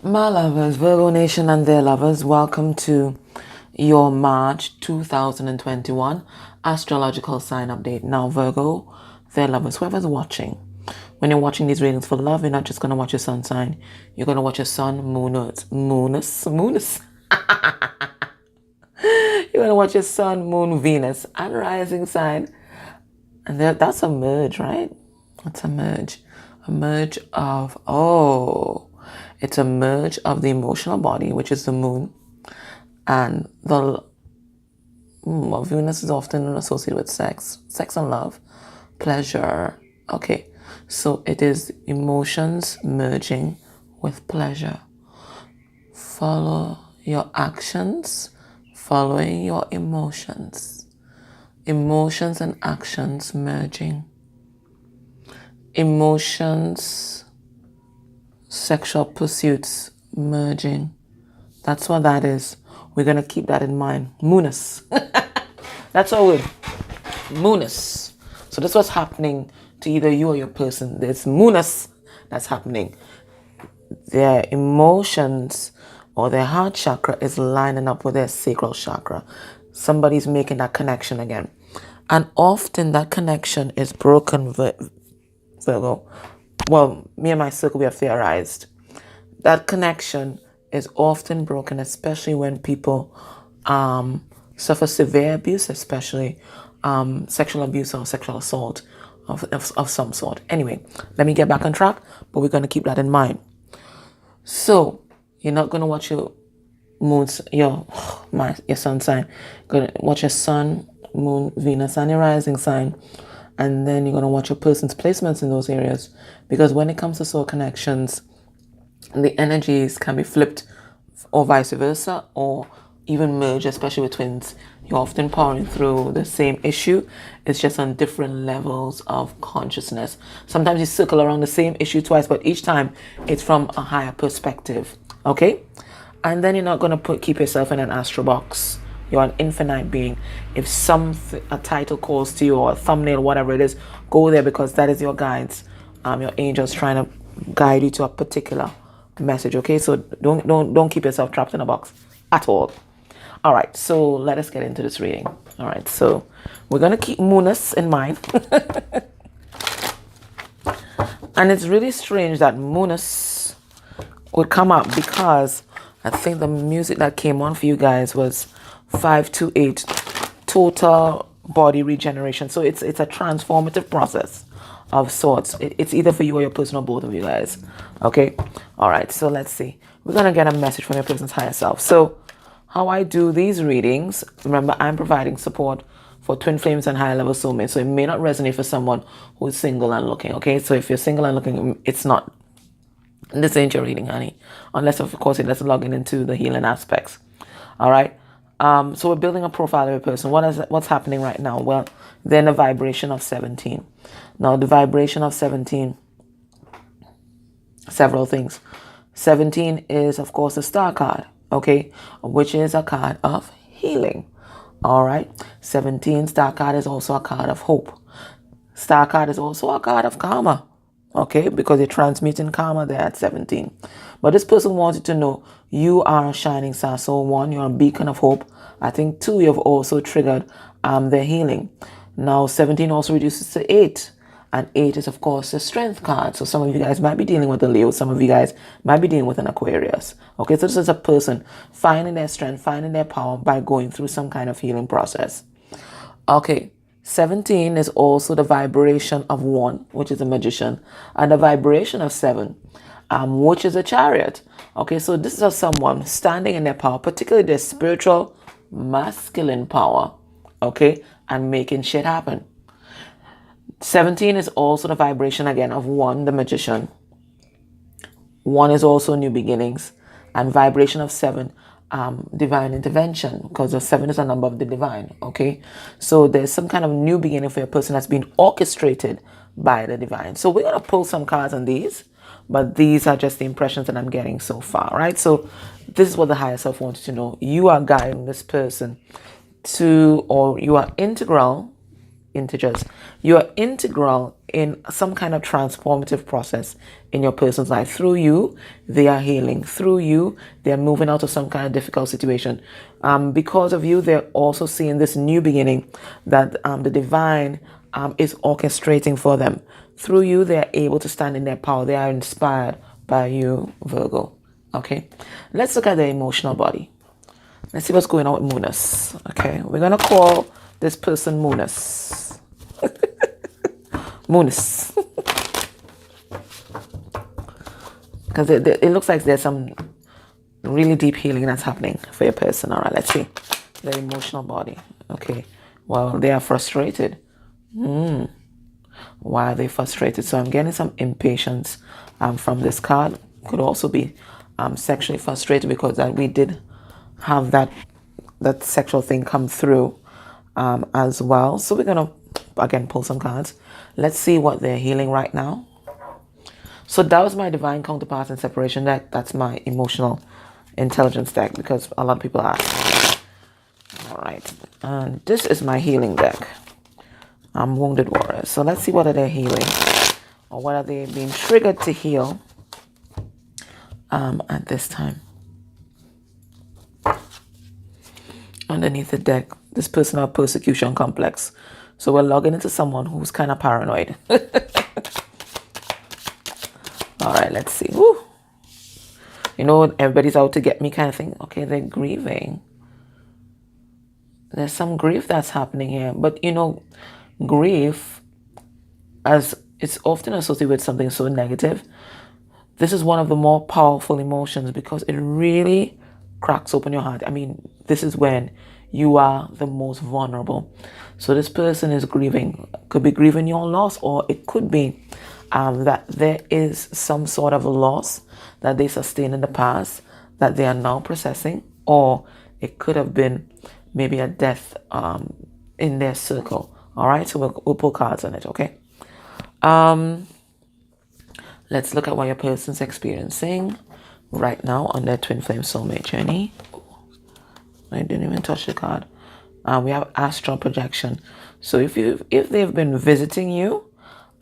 My lovers, Virgo Nation and their lovers, welcome to your March 2021 astrological sign update. Now, Virgo, their lovers, whoever's watching, when you're watching these readings for love, you're not just going to watch your sun sign, you're going to watch your sun, moonus. You're going to watch your sun, moon, Venus, and rising sign. And that's a merge, right? It's a merge. A merge of, it's a merge of the emotional body, which is the moon, and Venus is often associated with sex and love, pleasure. Okay, so it is emotions merging with pleasure. Follow your actions, following your emotions. Emotions and actions merging. Emotions, sexual pursuits merging. That's what that is. We're going to keep that in mind. Moonus. That's our word. Moonus. So this was happening to either you or your person. There's moonus that's happening. Their emotions or their heart chakra is lining up with their sacral chakra. Somebody's making that connection again. And often that connection is broken, Virgo. Well, me and my circle, we have theorized. That connection is often broken, especially when people suffer severe abuse, especially sexual abuse or sexual assault of some sort. Anyway, let me get back on track, but we're going to keep that in mind. So, you're not going to watch your moons, your sun sign. You're going to watch your sun, moon, Venus, and your rising sign. And then you're going to watch your person's placements in those areas. Because when it comes to soul connections, the energies can be flipped or vice versa, or even merge, especially with twins. You're often powering through the same issue. It's just on different levels of consciousness. Sometimes you circle around the same issue twice, but each time it's from a higher perspective. Okay? And then you're not going to keep yourself in an astro box. You're an infinite being. If a title calls to you, or a thumbnail, whatever it is, go there, because that is your guides, your angels trying to guide you to a particular message. Okay, so don't keep yourself trapped in a box at all. All right, so let us get into this reading. All right, so we're gonna keep moonus in mind. And it's really strange that moonus would come up, because I think the music that came on for you guys was 528, total body regeneration. So it's a transformative process of sorts. It's either for you or your person, or both of you guys. Okay? All right, so let's see. We're going to get a message from your person's higher self. So how I do these readings, remember, I'm providing support for twin flames and higher level soulmates. So it may not resonate for someone who is single and looking. Okay? So if you're single and looking, it's not. This ain't your reading, honey. Unless, of course, it doesn't log into the healing aspects. All right? So we're building a profile of a person. What's happening right now? Well, they're in a vibration of 17. Now, the vibration of 17, several things. 17 is, of course, the star card, okay, which is a card of healing. All right? 17 star card is also a card of hope. Star card is also a card of karma, okay, because you're transmuting karma there at 17. But this person wanted to know, you are a shining star. So 1, you're a beacon of hope. I think 2, you've also triggered their healing. Now 17 also reduces to 8. And 8 is, of course, the strength card. So some of you guys might be dealing with a Leo. Some of you guys might be dealing with an Aquarius. Okay, so this is a person finding their strength, finding their power by going through some kind of healing process. Okay, 17 is also the vibration of 1, which is a magician, and the vibration of 7, which is a chariot. Okay, so this is someone standing in their power, particularly their spiritual masculine power, okay, and making shit happen. 17 is also the vibration again of 1, the magician. 1 is also new beginnings, and vibration of 7, divine intervention, because the 7 is a number of the divine. Okay, so there's some kind of new beginning for a person that's been orchestrated by the divine. So we're going to pull some cards on these, but these are just the impressions that I'm getting so far, right? So this is what the higher self wants to know. You are guiding this person to, or you are integral integers. You are integral in some kind of transformative process in your person's life. Through you, they are healing. Through you, they're moving out of some kind of difficult situation. Because of you, they're also seeing this new beginning that the divine is orchestrating for them. Through you, they're able to stand in their power. They are inspired by you, Virgo. Okay, let's look at the emotional body. Let's see what's going on with Moonus. Okay, we're going to call this person Moonus. Moonus. Because it looks like there's some really deep healing that's happening for your person. All right, let's see. The emotional body. Okay, well, they are frustrated. Why are they frustrated? So I'm getting some impatience from this card. Could also be sexually frustrated because we did have that sexual thing come through as well. So we're gonna again pull some cards. Let's see what they're healing right now. So that was my divine counterpart and separation deck. That's my emotional intelligence deck because a lot of people ask. All right, and this is my healing deck. I'm wounded warriors. So let's see what are they healing, or what are they being triggered to heal at this time. Underneath the deck, this personal persecution complex. So we're logging into someone who's kind of paranoid. All right, let's see. Woo. You know, everybody's out to get me kind of thing. Okay, they're grieving. There's some grief that's happening here. But, you know, grief, as it's often associated with something so negative, this is one of the more powerful emotions because it really cracks open your heart. I mean, this is when you are the most vulnerable. So this person is grieving, could be grieving your loss, or it could be that there is some sort of a loss that they sustained in the past that they are now processing, or it could have been maybe a death in their circle. All right, so we'll pull cards on it, okay? Let's look at what your person's experiencing right now on their twin flame soulmate journey. I didn't even touch the card. We have astral projection. So if they've been visiting you,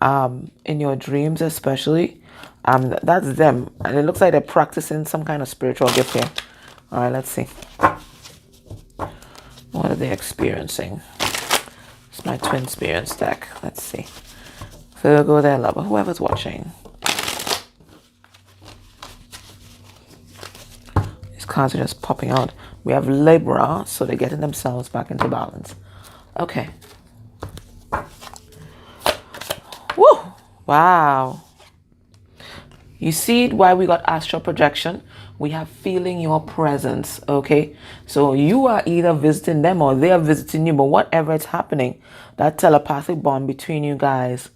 in your dreams especially, that's them, and it looks like they're practicing some kind of spiritual gift here. All right, let's see. What are they experiencing? It's my twin experience deck. Let's see. Virgo, their lover, whoever's watching. These cards are just popping out. We have Libra, so they're getting themselves back into balance. Okay. Woo! Wow. You see why we got astral projection? We have feeling your presence, okay? So you are either visiting them or they are visiting you, but whatever is happening, that telepathic bond between you guys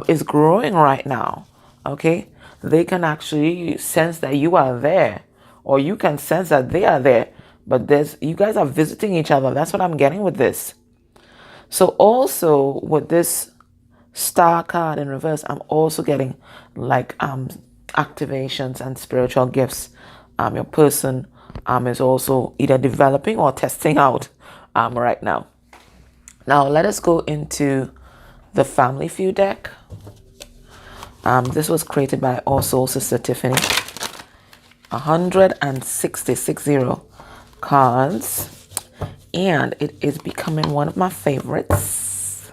is growing right now, okay? They can actually sense that you are there, or you can sense that they are there, but you guys are visiting each other. That's what I'm getting with this. So also with this star card in reverse, I'm also getting like activations and spiritual gifts. Your person is also either developing or testing out right now. Now let us go into the Family Feud deck. This was created by our soul sister Tiffany. 160 cards, and it is becoming one of my favorites.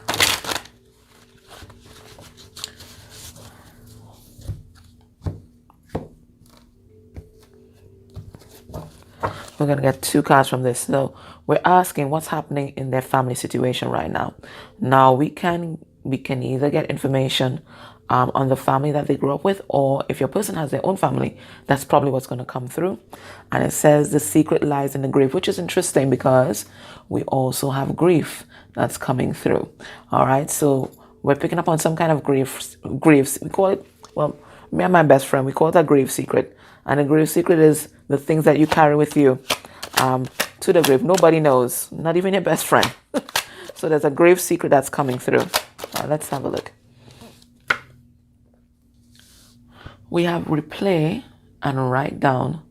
We're going to get 2 cards from this. So we're asking what's happening in their family situation right now. Now we can either get information on the family that they grew up with, or if your person has their own family, that's probably what's going to come through. And it says the secret lies in the grave, which is interesting because we also have grief that's coming through. All right, so we're picking up on some kind of griefs. We call it, well, me and my best friend, we call it a grave secret. And a grave secret is the things that you carry with you to the grave. Nobody knows, not even your best friend. So there's a grave secret that's coming through. Let's have a look. We have replay and write down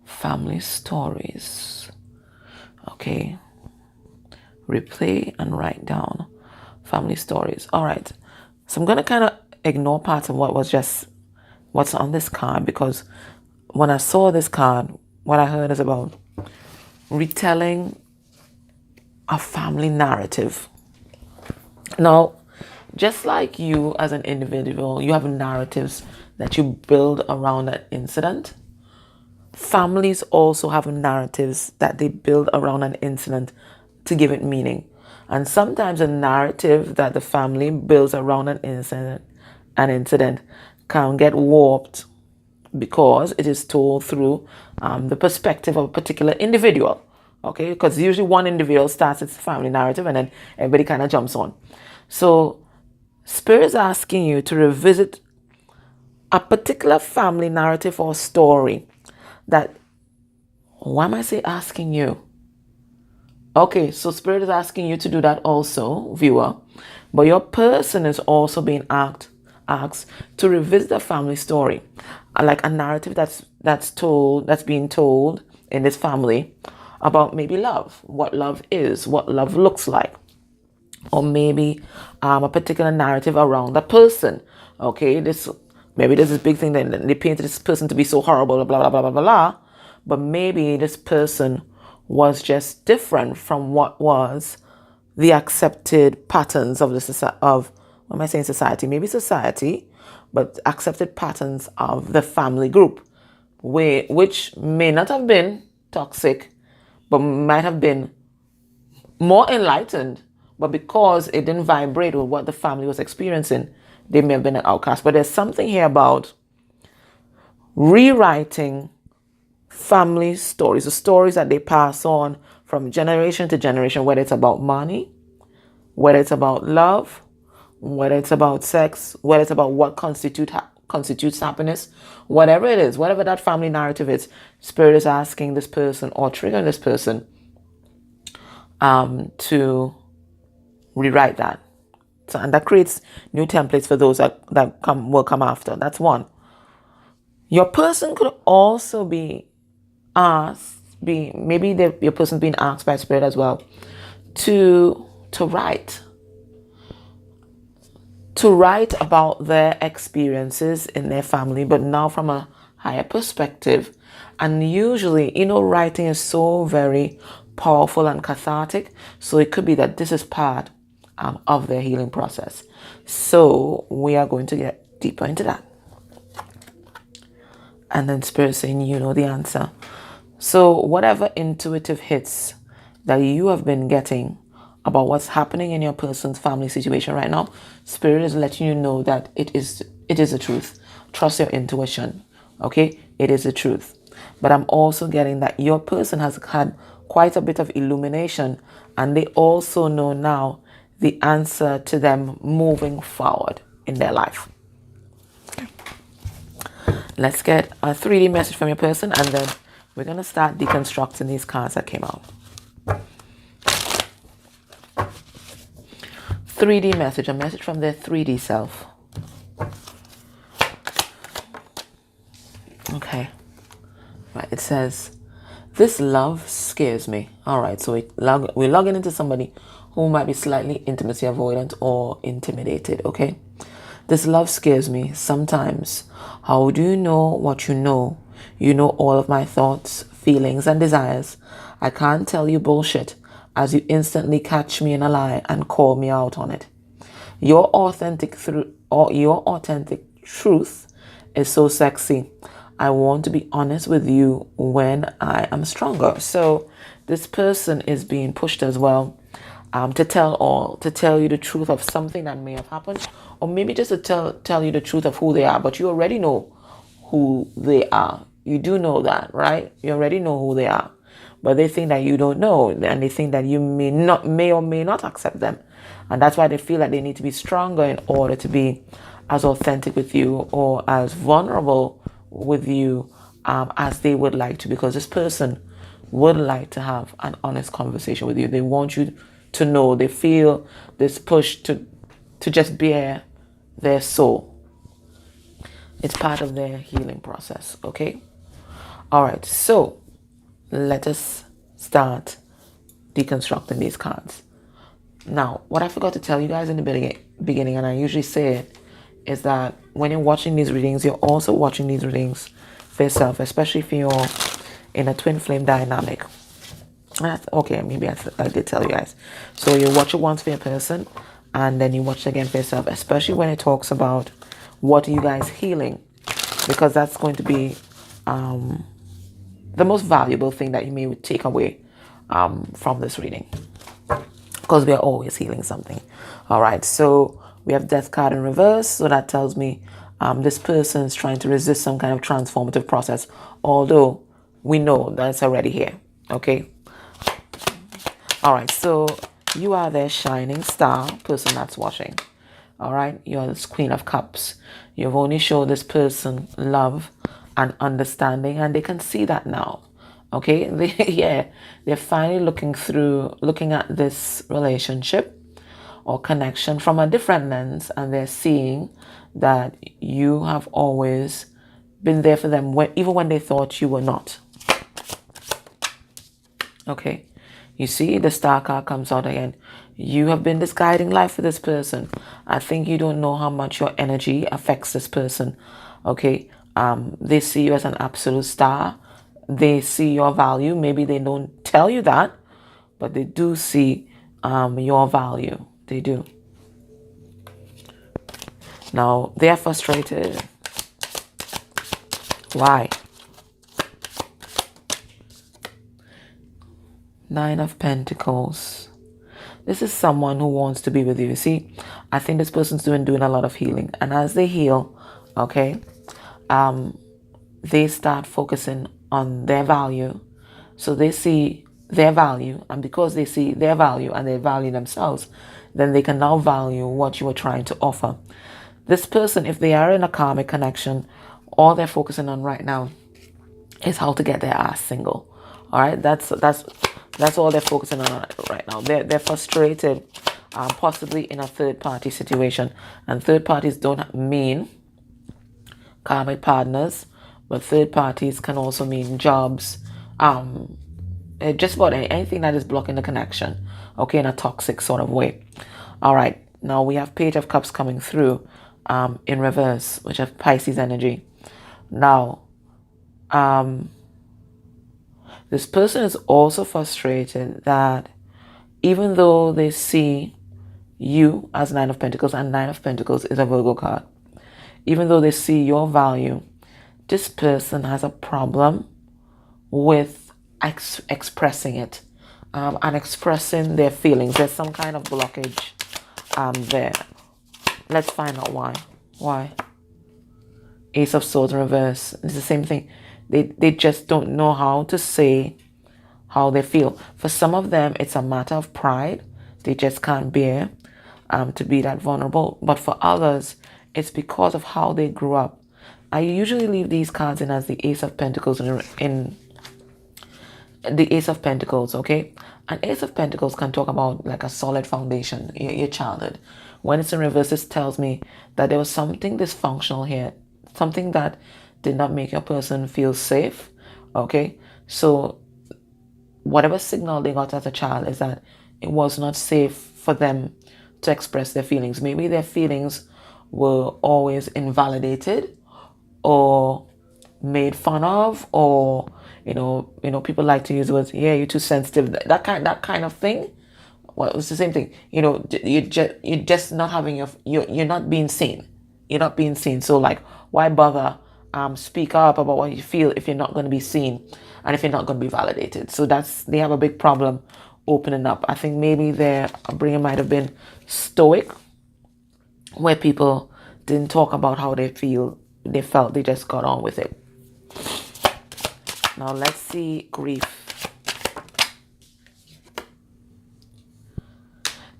family stories. Okay. Replay and write down Family stories. All right. So I'm going to kind of ignore parts of what's on this card, because when I saw this card, what I heard is about retelling a family narrative. Now, just like you as an individual, you have narratives that you build around that incident. Families also have narratives that they build around an incident to give it meaning. And sometimes a narrative that the family builds around an incident can get warped because it is told through the perspective of a particular individual. Okay, because usually one individual starts its family narrative and then everybody kind of jumps on. So Spirit is asking you to revisit a particular family narrative or story that, why am I say asking you? Okay, so Spirit is asking you to do that also, viewer. But your person is also being asked to revisit a family story, like a narrative that's being told in this family about maybe love, what love is, what love looks like, or maybe a particular narrative around the person. Okay, maybe there's this big thing that they painted this person to be so horrible, blah blah blah blah blah blah. But maybe this person was just different from what was the accepted patterns of what am I saying, society? Maybe society, but accepted patterns of the family group, which may not have been toxic, but might have been more enlightened. But because it didn't vibrate with what the family was experiencing, they may have been an outcast. But there's something here about rewriting family stories, the stories that they pass on from generation to generation, whether it's about money, whether it's about love, whether it's about sex, whether it's about what constitutes happiness, whatever it is, whatever that family narrative is. Spirit is asking this person or triggering this person to rewrite that. So, and that creates new templates for those that will come after. That's one. Your person could also be asked, your person being asked by Spirit as well to write about their experiences in their family, but now from a higher perspective. And usually, writing is so very powerful and cathartic. So it could be that this is part of their healing process. So we are going to get deeper into that. And then Spirit saying, you know the answer. So whatever intuitive hits that you have been getting about what's happening in your person's family situation right now, Spirit is letting you know that it is the truth. Trust your intuition. Okay? It is the truth. But I'm also getting that your person has had quite a bit of illumination, and they also know now the answer to them moving forward in their life. Let's get a 3D message from your person, and then we're going to start deconstructing these cards that came out. 3D message, a message from their 3D self. Okay. Right, it says, this love scares me. All right, so we're logging into somebody who might be slightly intimacy avoidant or intimidated, okay? This love scares me sometimes. How do you know what you know? You know all of my thoughts, feelings, and desires. I can't tell you bullshit, as you instantly catch me in a lie and call me out on it. Your authentic truth is so sexy. I want to be honest with you when I am stronger. So this person is being pushed as well to tell you the truth of something that may have happened, or maybe just to tell you the truth of who they are. But you already know who they are. You do know that, right? You already know who they are. But they think that you don't know, and they think that you may or may not accept them. And that's why they feel like they need to be stronger in order to be as authentic with you or as vulnerable with you as they would like to, because this person would like to have an honest conversation with you. They want you to know. They feel this push to just bare their soul. It's part of their healing process, okay? All right, so let us start deconstructing these cards. Now, what I forgot to tell you guys in the beginning, and I usually say it, is that when you're watching these readings, you're also watching these readings for yourself, especially if you're in a twin flame dynamic. Okay, maybe I did tell you guys. So you watch it once for your person, and then you watch it again for yourself, especially when it talks about what are you guys healing, because that's going to be the most valuable thing that you may take away from this reading, because we are always healing something. All right, so we have death card in reverse, so that tells me this person is trying to resist some kind of transformative process, although we know that it's already here. Okay. All right, so you are their shining star person that's watching. All right, you're this Queen of Cups. You've only showed this person love and understanding, and they can see that now. Okay, they're finally looking at this relationship or connection from a different lens, and they're seeing that you have always been there for them, even when they thought you were not. Okay, you see the star card comes out again. You have been this guiding light for this person. I think you don't know how much your energy affects this person. Okay, they see you as an absolute star. They see your value. Maybe they don't tell you that, but they do see your value. They do. Now, they are frustrated. Why? Nine of Pentacles. This is someone who wants to be with you. See, I think this person's doing a lot of healing. And as they heal, okay, they start focusing on their value. So they see their value. And because they see their value and they value themselves, then they can now value what you are trying to offer. This person, if they are in a karmic connection, all they're focusing on right now is how to get their ass single. All right, that's all they're focusing on right now. They're frustrated, possibly in a third party situation, and third parties don't mean karmic partners, but third parties can also mean jobs, just about anything that is blocking the connection. Okay, in a toxic sort of way. All right, now we have Page of Cups coming through in reverse, which have Pisces energy. Now, this person is also frustrated that even though they see you as Nine of Pentacles, and Nine of Pentacles is a Virgo card, even though they see your value, this person has a problem with expressing it and expressing their feelings. There's some kind of blockage there. Let's find out why. Why? Ace of Swords in reverse. It's the same thing. They just don't know how to say how they feel. For some of them, it's a matter of pride. They just can't bear to be that vulnerable. But for others, it's because of how they grew up. I usually leave these cards in as the Ace of Pentacles in the Ace of Pentacles, okay? An Ace of Pentacles can talk about like a solid foundation, your childhood. When it's in reverse, it tells me that there was something dysfunctional here, something that did not make your person feel safe, okay? So whatever signal they got as a child is that it was not safe for them to express their feelings. Maybe their feelings were always invalidated or made fun of, or you know, people like to use words, yeah, you're too sensitive, that kind of thing. Well, it's the same thing. You know, you're just not having you're not being seen. You're not being seen. So like, why bother speak up about what you feel if you're not going to be seen and if you're not going to be validated? So they have a big problem opening up. I think maybe their upbringing might have been stoic, where people didn't talk about how they felt, they just got on with it. Now let's see grief.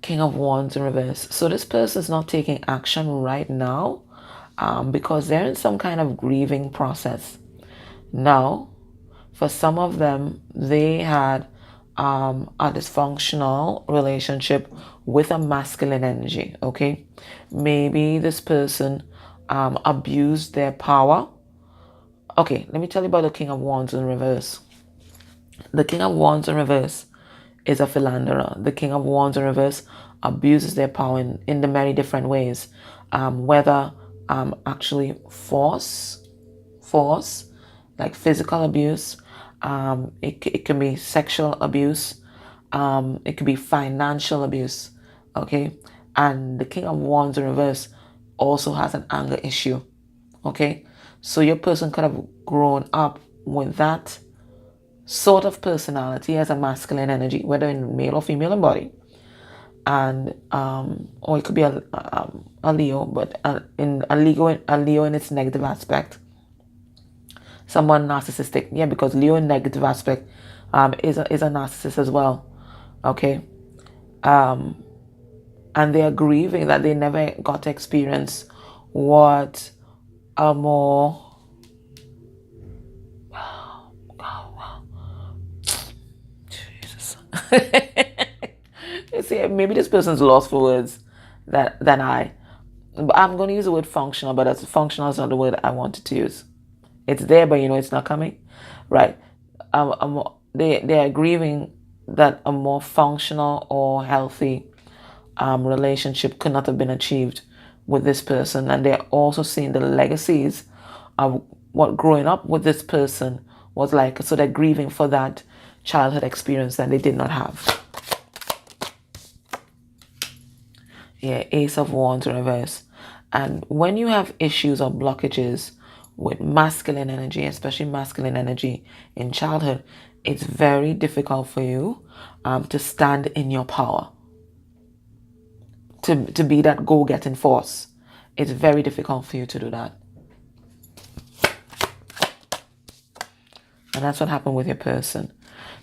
King of Wands in reverse. So this person is not taking action right now because they're in some kind of grieving process. Now, for some of them, they had a dysfunctional relationship with a masculine energy, okay? Maybe this person abused their power. Okay, let me tell you about the King of Wands in reverse. The King of Wands in reverse is a philanderer. The King of Wands in reverse abuses their power in the many different ways, whether actually force, like physical abuse, it can be sexual abuse, it could be financial abuse, okay? And the King of Wands in reverse also has an anger issue, okay? So your person could have grown up with that sort of personality as a masculine energy, whether in male or female embodied, and or it could be a Leo, but in a Leo in its negative aspect, someone narcissistic, yeah, because Leo in negative aspect is a narcissist as well, okay, and they are grieving that they never got to experience what a more Jesus. You see, maybe this person's lost for words than I. But I'm going to use the word functional, but that's functional is not the word I wanted to use. It's there, but it's not coming, right? They are grieving that a more functional or healthy relationship could not have been achieved with this person, and they're also seeing the legacies of what growing up with this person was like. So they're grieving for that childhood experience that they did not have. Yeah, Ace of Wands in reverse. And when you have issues or blockages with masculine energy, especially masculine energy in childhood, it's very difficult for you to stand in your power, to be that go-getting force. It's very difficult for you to do that. And that's what happened with your person.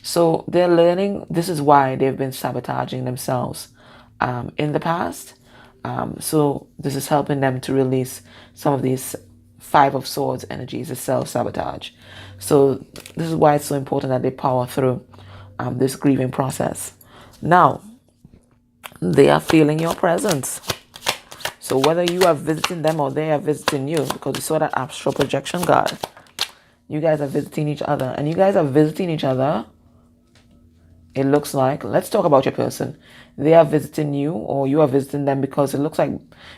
So they're learning. This is why they've been sabotaging themselves in the past. So this is helping them to release some of these Five of Swords energies, the self-sabotage. So this is why it's so important that they power through this grieving process. Now, they are feeling your presence. So whether you are visiting them or they are visiting you, because you saw that astral projection card, you guys are visiting each other. And you guys are visiting each other, it looks like. Let's talk about your person. They are visiting you or you are visiting them because it looks like,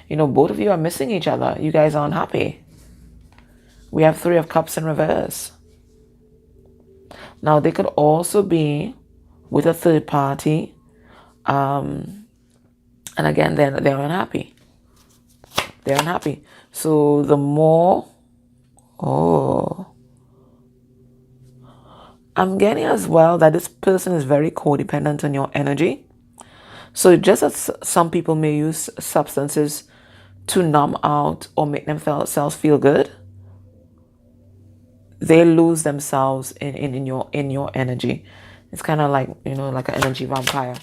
both of you are missing each other. You guys are unhappy. We have Three of Cups in reverse. Now, they could also be with a third party. And again, they're unhappy. They're unhappy. So the more... I'm getting as well that this person is very codependent on your energy. So just as some people may use substances to numb out or make themselves feel good, they lose themselves in your energy. It's kind of like, like an energy vampire.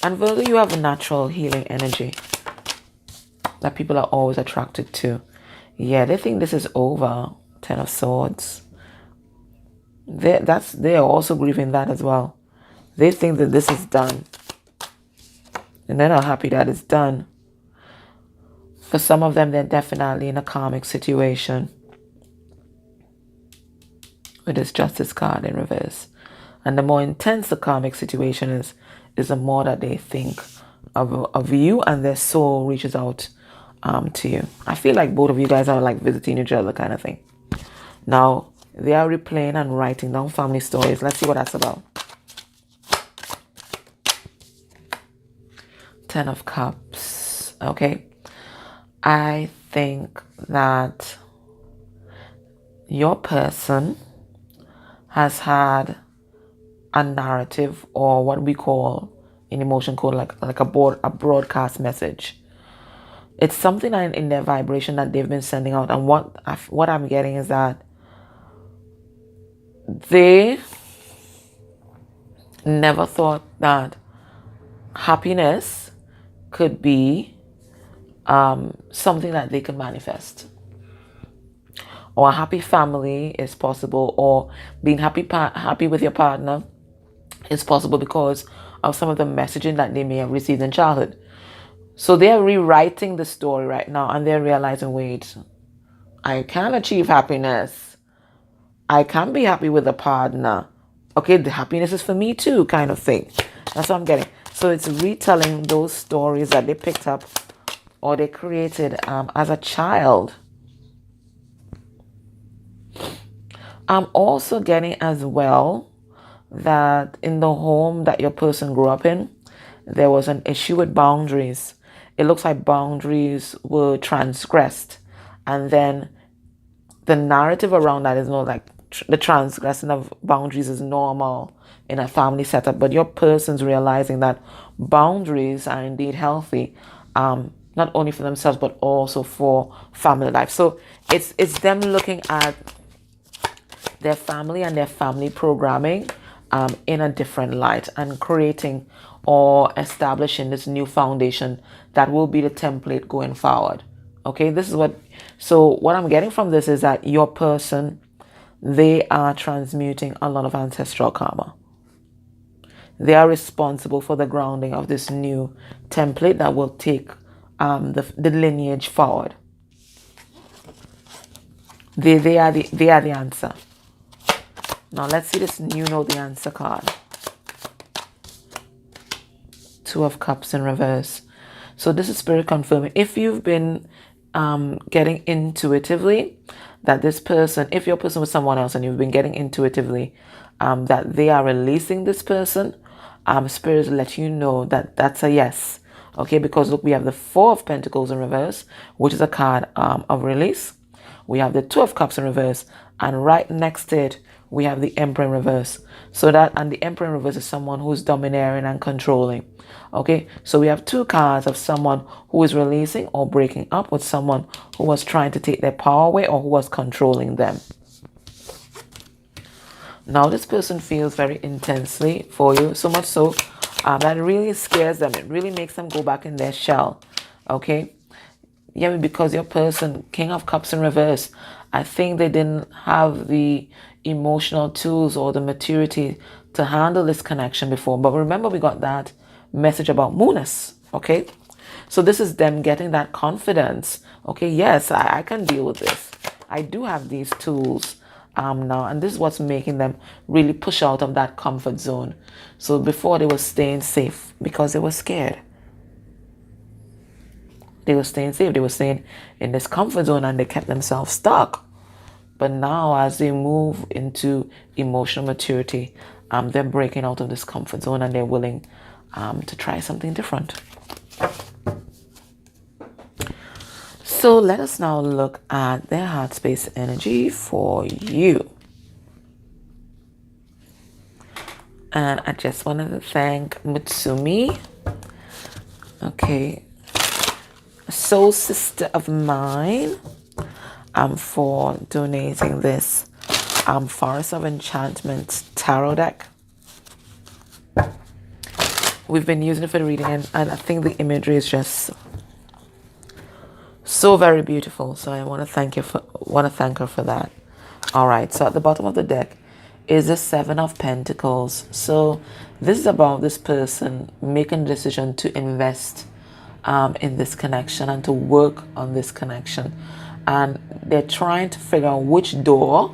And Virgo, you have a natural healing energy that people are always attracted to. Yeah, they think this is over. Ten of Swords. They are also grieving that as well. They think that this is done. And they're not happy that it's done. For some of them, they're definitely in a karmic situation. With this Justice card in reverse. And the more intense the karmic situation is the more that they think of you, and their soul reaches out to you. I feel like both of you guys are like visiting each other kind of thing. Now, they are replaying and writing down family stories. Let's see what that's about. Ten of Cups. Okay. I think that your person has had a narrative, or what we call in emotion code like a broadcast message. It's something in their vibration that they've been sending out. And what I'm getting is that they never thought that happiness could be something that they could manifest, or a happy family is possible, or being happy with your partner is possible because of some of the messaging that they may have received in childhood. So they're rewriting the story right now, and they're realizing, wait, I can achieve happiness. I can be happy with a partner. Okay, the happiness is for me too, kind of thing. That's what I'm getting. So it's retelling those stories that they picked up or they created as a child. I'm also getting as well that in the home that your person grew up in, there was an issue with boundaries. It looks like boundaries were transgressed. And then the narrative around that is not like the transgressing of boundaries is normal in a family setup, but your person's realizing that boundaries are indeed healthy, not only for themselves but also for family life. So it's them looking at their family and their family programming in a different light and creating or establishing this new foundation that will be the template going forward. Okay, this is what I'm getting from this is that your person, they are transmuting a lot of ancestral karma. They are responsible for the grounding of this new template that will take the lineage forward. They are the answer. Now let's see this you know the answer card. Two of Cups in reverse. So this is Spirit confirming. If you've been getting intuitively that this person, if your person was someone else and you've been getting intuitively that they are releasing this person, Spirit let you know that that's a yes. Okay, because look, we have the Four of Pentacles in reverse, which is a card of release. We have the Two of Cups in reverse, and right next to it, we have the Emperor in reverse. So that, and the Emperor in reverse is someone who's domineering and controlling. Okay, so we have two cards of someone who is releasing or breaking up with someone who was trying to take their power away or who was controlling them. Now this person feels very intensely for you, so much so that it really scares them. It really makes them go back in their shell. Okay, yeah, because your person, King of Cups in reverse, I think they didn't have the emotional tools or the maturity to handle this connection before. But remember, we got that message about moonness. Okay, so this is them getting that confidence. Okay, yes, I can deal with this. I do have these tools now, and this is what's making them really push out of that comfort zone. So before, they were staying safe because they were scared. They were staying safe. They were staying in this comfort zone and they kept themselves stuck. But now as they move into emotional maturity, they're breaking out of this comfort zone and they're willing to try something different. So let us now look at their heart space energy for you. And I just wanted to thank Mutsumi. Okay. A soul sister of mine for donating this Forest of Enchantment tarot deck. We've been using it for the reading, and I think the imagery is just so very beautiful. So I want to thank her for that. All right. So at the bottom of the deck is the Seven of Pentacles. So this is about this person making a decision to invest in this connection and to work on this connection, and they're trying to figure out which door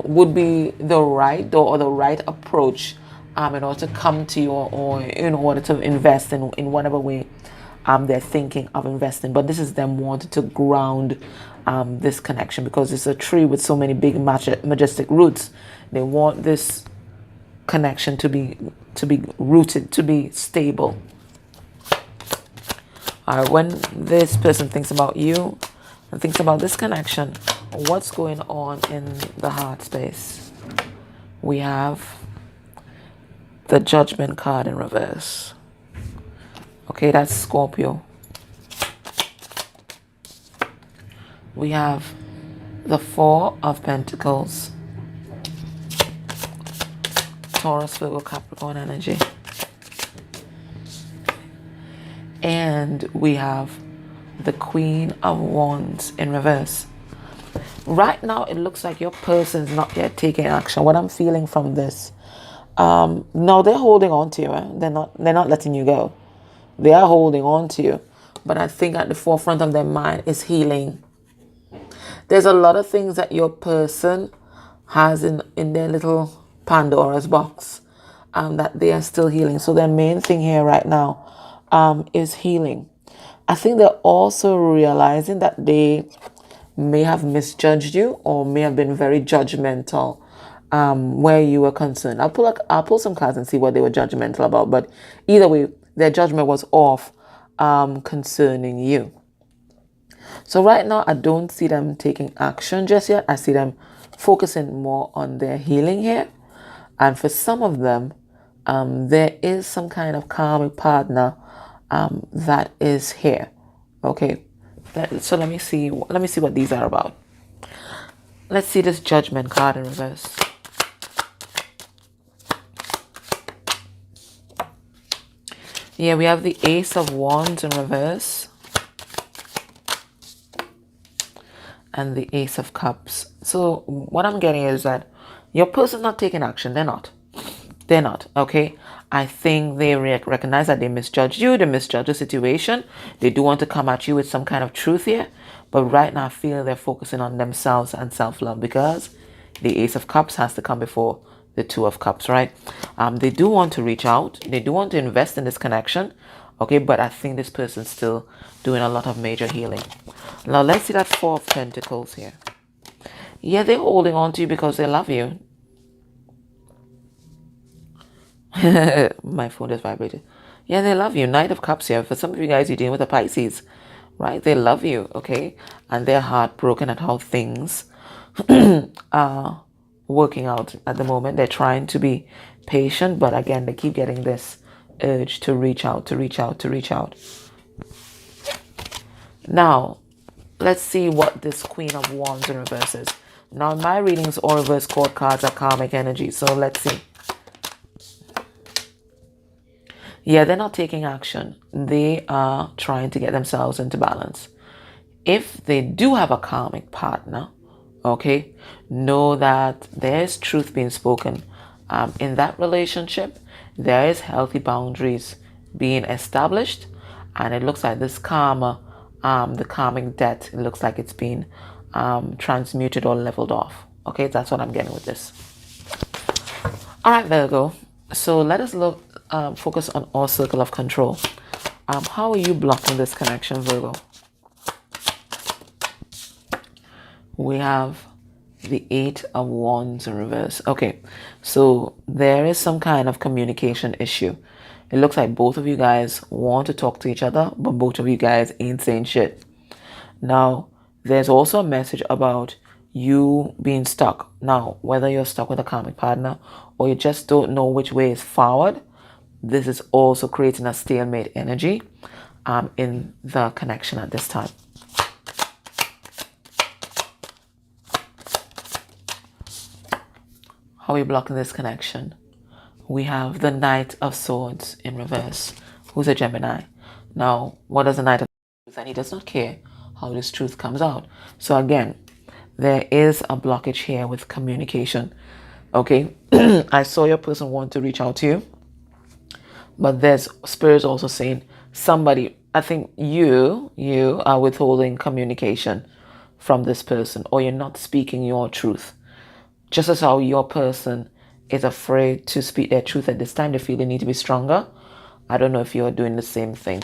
would be the right door or the right approach in order to come to you or in order to invest in whatever way they're thinking of investing. But this is them wanting to ground this connection because it's a tree with so many big majestic roots. They want this connection to be rooted, to be stable. When this person thinks about you and thinks about this connection, what's going on in the heart space? We have the Judgment card in reverse. Okay, that's Scorpio. We have the Four of Pentacles. Taurus, Virgo, Capricorn energy. And we have the Queen of Wands in reverse. Right now, it looks like your person's not yet taking action. What I'm feeling from this, no, they're holding on to you. They're not letting you go. They are holding on to you. But I think at the forefront of their mind is healing. There's a lot of things that your person has in their little Pandora's box. that they are still healing. So their main thing here right now is healing. I think they're also realizing that they may have misjudged you or may have been very judgmental where you were concerned. I'll pull some cards and see what they were judgmental about. But either way, their judgment was off concerning you. So right now, I don't see them taking action just yet. I see them focusing more on their healing here. And for some of them, there is some kind of karmic partner that is here. Okay, so let me see what these are about. Let's see this Judgment card in reverse. Yeah, we have the Ace of Wands in reverse and the Ace of Cups. So what I'm getting is that your person's not taking action. They're not, okay? I think they recognize that they misjudged you, they misjudged the situation. They do want to come at you with some kind of truth here. But right now I feel they're focusing on themselves and self-love because the Ace of Cups has to come before the Two of Cups, right? They do want to reach out. They do want to invest in this connection, okay? But I think this person's still doing a lot of major healing. Now let's see that Four of Pentacles here. Yeah, they're holding on to you because they love you. My phone just vibrated. Yeah, they love you. Knight of Cups here. For some of you guys, you're dealing with a Pisces, right? They love you, okay? And they're heartbroken at how things are working out at the moment. They're trying to be patient, but again, they keep getting this urge to reach out, to reach out, to reach out. Now, let's see what this Queen of Wands in reverse is. Now, in my readings, all reverse court cards are karmic energy. So let's see. Yeah, they're not taking action. They are trying to get themselves into balance. If they do have a karmic partner, okay, know that there's truth being spoken. In that relationship, there is healthy boundaries being established. And it looks like this karma, the karmic debt, it looks like it's been transmuted or leveled off. Okay, that's what I'm getting with this. All right, Virgo. So let us focus on our circle of control. How are you blocking this connection, Virgo? We have the Eight of Wands in reverse. Okay, so there is some kind of communication issue. It looks like both of you guys want to talk to each other, but both of you guys ain't saying shit. Now, there's also a message about you being stuck. Now, whether you're stuck with a karmic partner or you just don't know which way is forward, this is also creating a stalemate energy in the connection at this time. How are we blocking this connection? We have the Knight of Swords in reverse, who's a Gemini. Now, what does the Knight of Swords do? And he does not care how this truth comes out. So again, there is a blockage here with communication. Okay, I saw your person want to reach out to you, but there's spirits also saying somebody, I think you are withholding communication from this person, or you're not speaking your truth. Just as how your person is afraid to speak their truth at this time, they feel they need to be stronger. I don't know if you're doing the same thing.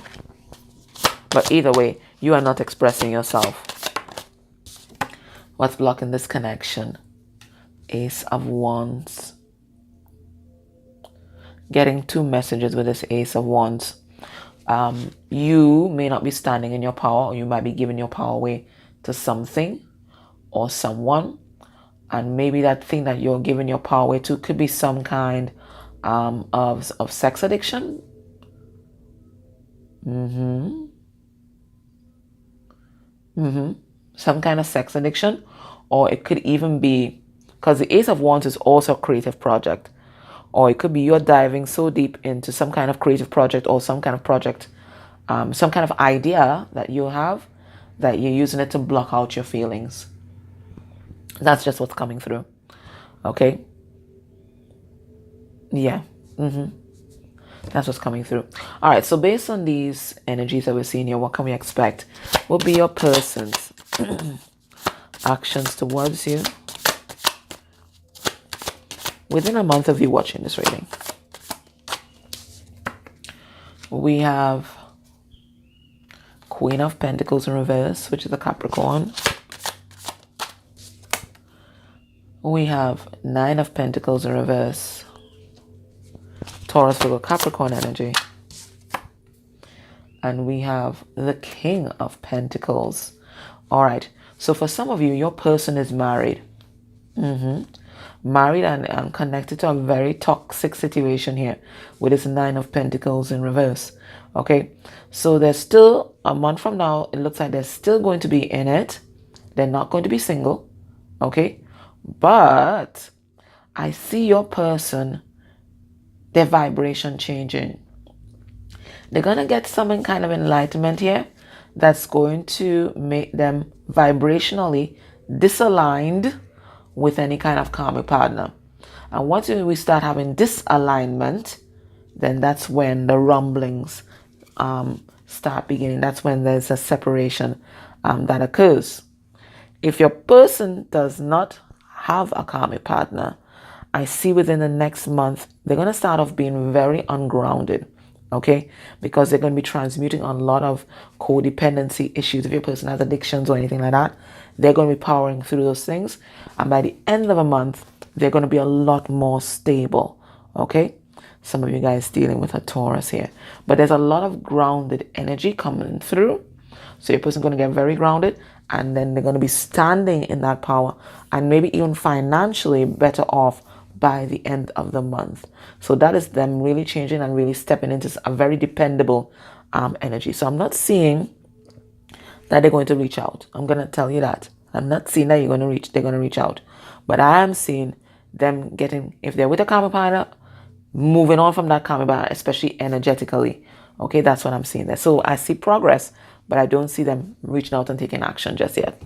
But either way, you are not expressing yourself. What's blocking this connection? Ace of Wands. Getting two messages with this Ace of Wands. You may not be standing in your power, or you might be giving your power away to something or someone. And maybe that thing that you're giving your power away to could be some kind of sex addiction. Some kind of sex addiction. Or it could even be, because the Ace of Wands is also a creative project. Or it could be you're diving so deep into some kind of creative project or some kind of project, some kind of idea that you have, that you're using it to block out your feelings. That's just what's coming through. Okay? Yeah. That's what's coming through. All right. So based on these energies that we're seeing here, what can we expect? Will be your person's actions towards you within a month of you watching this reading. We have Queen of Pentacles in reverse, which is a Capricorn. We have Nine of Pentacles in reverse, Taurus, Virgo, Capricorn energy. And we have the King of Pentacles. All right. So for some of you, your person is married. Married and connected to a very toxic situation here with this Nine of Pentacles in reverse. Okay. So there's still a month from now. It looks like they're still going to be in it. They're not going to be single. Okay. But I see your person, their vibration changing. They're going to get some kind of enlightenment here that's going to make them vibrationally disaligned with any kind of karmic partner. And once we start having disalignment, then that's when the rumblings start beginning. That's when there's a separation that occurs. If your person does not have a karmic partner, I see within the next month, they're going to start off being very ungrounded. Okay, because they're going to be transmuting a lot of codependency issues. If your person has addictions or anything like that, they're going to be powering through those things. And by the end of a month, they're going to be a lot more stable. Okay, some of you guys dealing with a Taurus here, but there's a lot of grounded energy coming through. So your person's going to get very grounded, and then they're going to be standing in that power and maybe even financially better off by the end of the month. So that is them really changing and really stepping into a very dependable energy. So I'm not seeing that they're going to reach out. I'm going to tell you that. I'm not seeing that they're going to reach out. But I am seeing them getting, if they're with a karmic partner, moving on from that karmic partner, especially energetically. Okay, that's what I'm seeing there. So I see progress, but I don't see them reaching out and taking action just yet.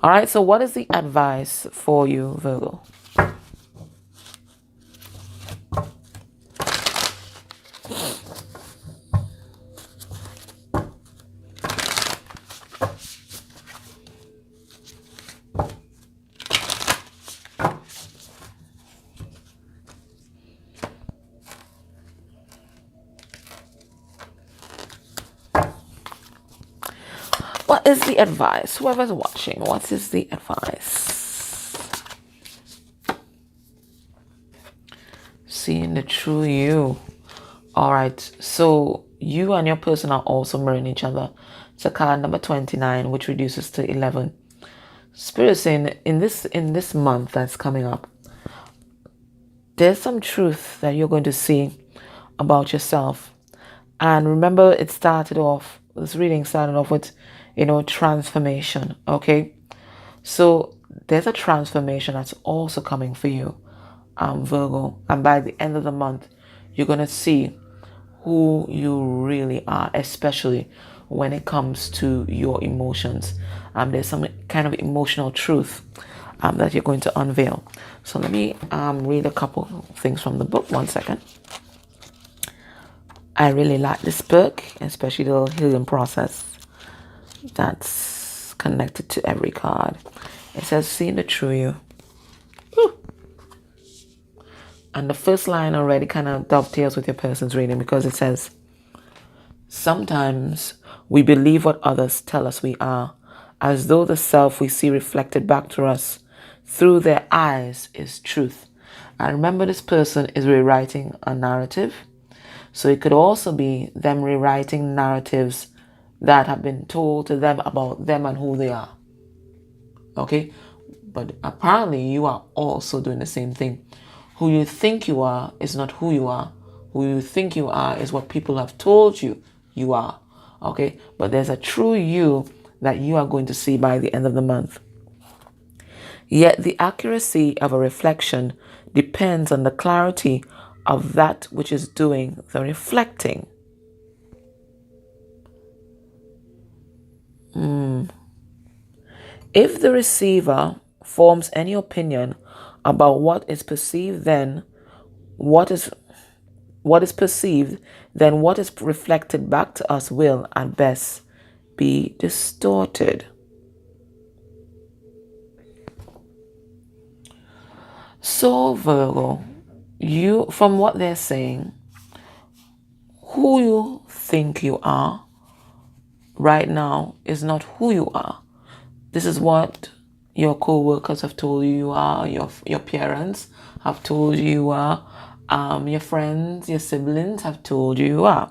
All right, so what is the advice for you, Virgo? What is the advice? Whoever's watching, what is the advice? Seeing the true you. All right, so you and your person are also mirroring each other. It's a card number 29, which reduces to 11. Spirit is saying in this month that's coming up, there's some truth that you're going to see about yourself. And remember, this reading started off with, transformation. Okay, so there's a transformation that's also coming for you, Virgo. And by the end of the month, you're going to see who you really are, especially when it comes to your emotions. There's some kind of emotional truth that you're going to unveil. So let me read a couple things from the book. 1 second. I really like this book, especially the healing process that's connected to every card. It says, seeing the true you. Whew. And the first line already kind of dovetails with your person's reading, because it says, sometimes we believe what others tell us we are, as though the self we see reflected back to us through their eyes is truth. And remember, this person is rewriting a narrative. So it could also be them rewriting narratives that have been told to them about them and who they are. Okay? But apparently you are also doing the same thing. Who you think you are is not who you are. Who you think you are is what people have told you you are. Okay? But there's a true you that you are going to see by the end of the month. Yet the accuracy of a reflection depends on the clarity of that which is doing the reflecting. If the receiver forms any opinion about what is perceived, then what is perceived, then what is reflected back to us will at best be distorted. So Virgo, you, from what they're saying, who you think you are right now is not who you are. This is what your co-workers have told you are, your parents have told you are, your friends, your siblings have told you are.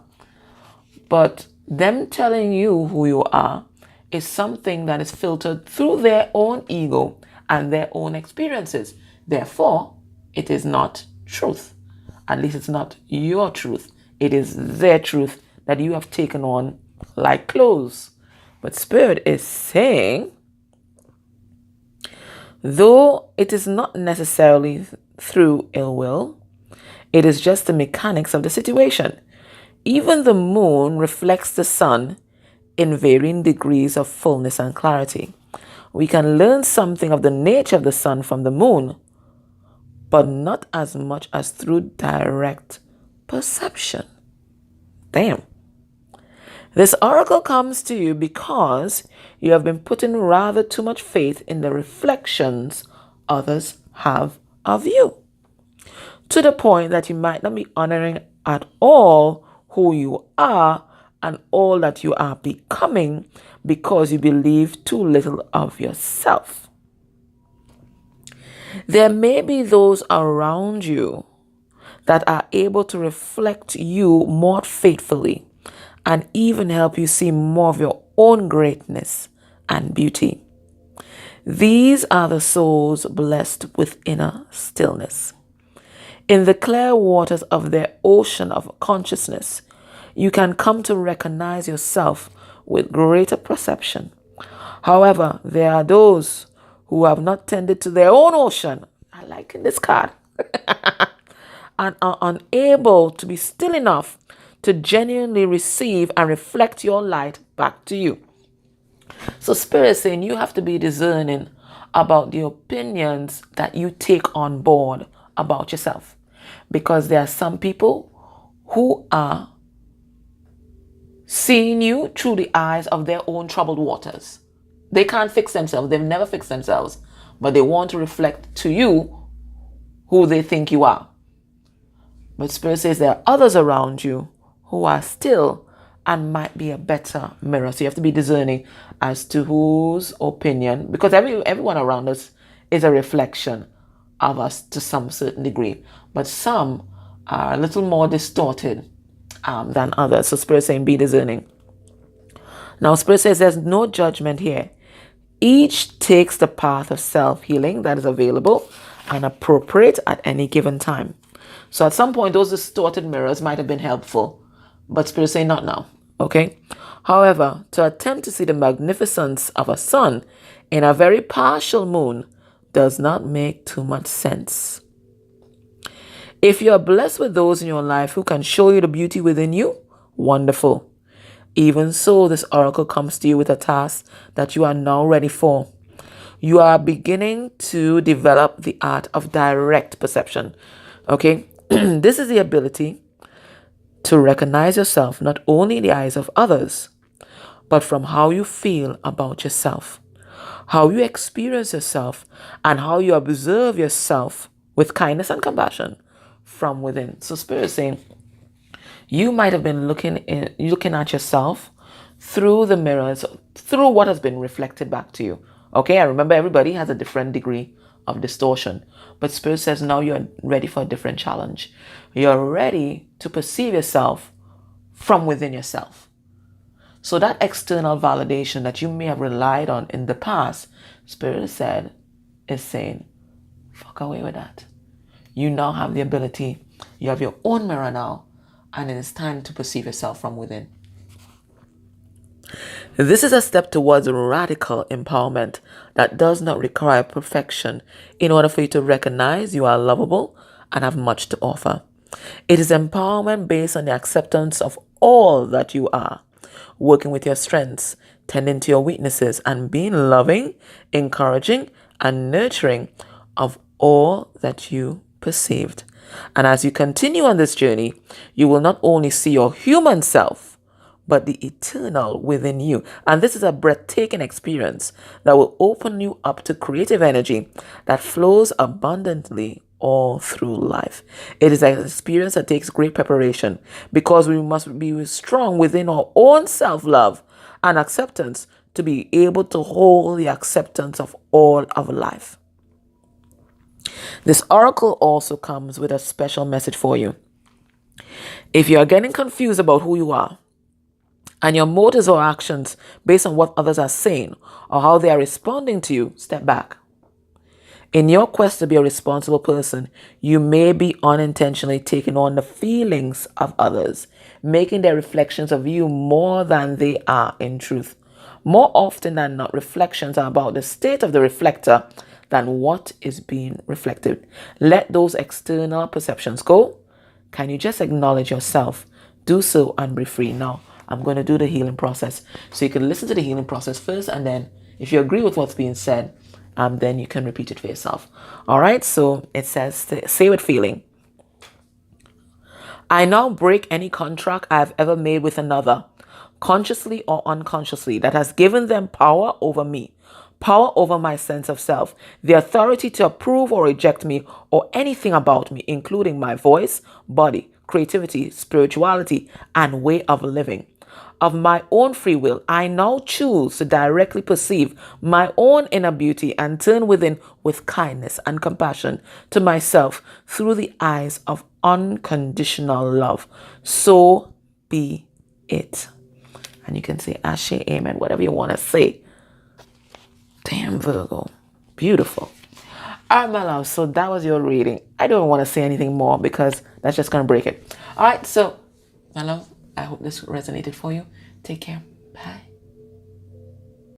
But them telling you who you are is something that is filtered through their own ego and their own experiences. Therefore, it is not truth. At least it's not your truth. It is their truth that you have taken on like clothes. But Spirit is saying, though it is not necessarily through ill will, it is just the mechanics of the situation. Even the moon reflects the sun in varying degrees of fullness and clarity. We can learn something of the nature of the sun from the moon, but not as much as through direct perception. Damn. This oracle comes to you because you have been putting rather too much faith in the reflections others have of you, to the point that you might not be honoring at all who you are and all that you are becoming because you believe too little of yourself. There may be those around you that are able to reflect you more faithfully and even help you see more of your own greatness and beauty. These are the souls blessed with inner stillness. In the clear waters of their ocean of consciousness, you can come to recognize yourself with greater perception. However, there are those who have not tended to their own ocean, I like in this card, and are unable to be still enough to genuinely receive and reflect your light back to you. So Spirit is saying you have to be discerning about the opinions that you take on board about yourself. Because there are some people who are seeing you through the eyes of their own troubled waters. They can't fix themselves. They've never fixed themselves. But they want to reflect to you who they think you are. But Spirit says there are others around you who are still and might be a better mirror. So you have to be discerning as to whose opinion, because everyone around us is a reflection of us to some certain degree. But some are a little more distorted than others. So Spirit is saying be discerning. Now Spirit says there's no judgment here. Each takes the path of self-healing that is available and appropriate at any given time. So at some point, those distorted mirrors might have been helpful, but Spirit is saying not now, okay? However, to attempt to see the magnificence of a sun in a very partial moon does not make too much sense. If you are blessed with those in your life who can show you the beauty within you, wonderful. Even so, this oracle comes to you with a task that you are now ready for. You are beginning to develop the art of direct perception. Okay? This is the ability to recognize yourself not only in the eyes of others, but from how you feel about yourself, how you experience yourself, and how you observe yourself with kindness and compassion from within. So Spirit is saying, you might have been looking at yourself through the mirrors, through what has been reflected back to you. Okay, I remember everybody has a different degree of distortion. But Spirit says now you're ready for a different challenge. You're ready to perceive yourself from within yourself. So that external validation that you may have relied on in the past, Spirit is saying, fuck away with that. You now have the ability, you have your own mirror now, and it is time to perceive yourself from within. This is a step towards radical empowerment that does not require perfection in order for you to recognize you are lovable and have much to offer. It is empowerment based on the acceptance of all that you are, working with your strengths, tending to your weaknesses, and being loving, encouraging, and nurturing of all that you perceived. And as you continue on this journey, you will not only see your human self, but the eternal within you. And this is a breathtaking experience that will open you up to creative energy that flows abundantly all through life. It is an experience that takes great preparation because we must be strong within our own self-love and acceptance to be able to hold the acceptance of all of life. This oracle also comes with a special message for you. If you are getting confused about who you are and your motives or actions based on what others are saying or how they are responding to you, step back. In your quest to be a responsible person, you may be unintentionally taking on the feelings of others, making their reflections of you more than they are in truth. More often than not, reflections are about the state of the reflector than what is being reflected. Let those external perceptions go. Can you just acknowledge yourself? Do so and be free. Now, I'm going to do the healing process. So you can listen to the healing process first, and then if you agree with what's being said, then you can repeat it for yourself. All right, so it says, say with feeling. I now break any contract I have ever made with another, consciously or unconsciously, that has given them power over me, power over my sense of self, the authority to approve or reject me or anything about me, including my voice, body, creativity, spirituality, and way of living. Of my own free will, I now choose to directly perceive my own inner beauty and turn within with kindness and compassion to myself through the eyes of unconditional love. So be it. And you can say Ashe, Amen, whatever you want to say. Damn, Virgo. Beautiful. All right, my love. So that was your reading. I don't want to say anything more because that's just going to break it. All right. So, my love, I hope this resonated for you. Take care. Bye.